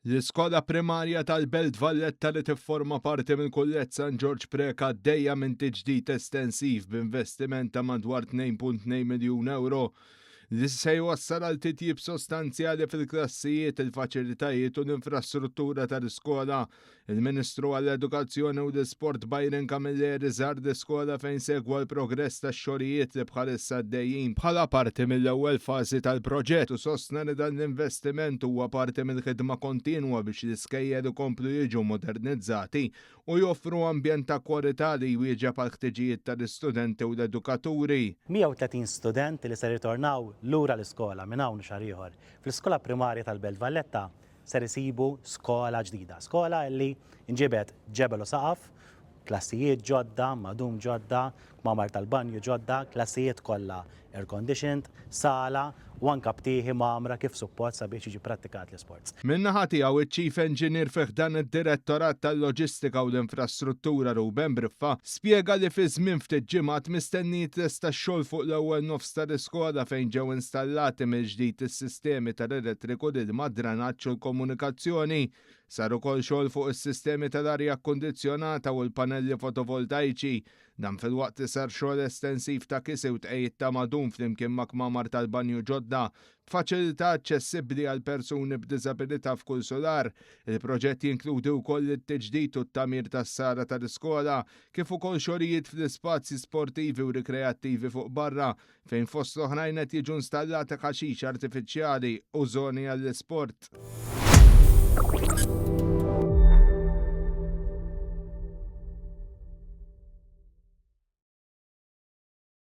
L-iskola primarja tal-Belt Valletta li tifforma parti minn Kullett San George Preka għaddejja minn tiġdid estensiv b'investiment ta' madwar 2.2 miljun euro li se jwassal għal titjib sostanzjali fil-klassijiet, il-faċilitajiet u l-infrastruttura tal-iskola. Il-Ministru għall-Edukazzjoni u l-Sport Byron Camilleri żar l-iskola fejn segwa l-progress tax-xogħlijiet li bħalissa għaddejjin bħala parti mill-ewwel fażi tal-proġett u sostna li dan l-investiment huwa parti mill-ħidma kontinwa biex l-iskejjel ikomplu jiġu modernizzati u joffru ambjent ta' kwalità li jwieġeb għal ħtiġijiet tal-istudenti u l-edukaturi. 130 studenti li se ritornaw lura l-iskola minn hawn xahar ieħor fl-iskola primarja tal-Belt Valletta ser isibu skola ġdida. Skola li inġibet ġebel u saqaf, klassijiet ġodda, madum ġodda, mamar tal-banju ġodda, klassijiet kollha air conditioned, sala u anke btieħi mamra kif suppost sabiex jiġi prattikat l-isports. Min-naħa tiegħu iċ-Chief Engineer fih dan id-Direttorat tal-Loġistika u l-Infrastruttura Ruben Briffa spjega li fi żmien ftit ġimgħat mistennijiet lesta x-xogħol fuq l-ewwel nofs tal-iskola fejn ġew installati mill-ġdid is-sistemi tal-elettriku l-ilma, drenaġġ u l-komunikazzjoni. Sar ukoll xogħol fuq is-sistemi tal-arja kkundizzjonata u l-panelli fotovoltaiċi. Dan filwaqt li sar xogħol estensiv ta' kisi u tqejjed ta' madum flimkien ma' kmamar tal-banju ġodda b'faċilità aċċessibbli għal persuni b'diżabilità f'kull solar. Il-proġett jinkludi wkoll it-tiġdid u t-tagħmir tas-sala tal-iskola kif ukoll xogħlijiet fl-ispazji sportivi u rikreattivi fuq barra fejn fost l-oħrajn qed jiġu installati ħaxix artifiċjali u żoni għall-isport.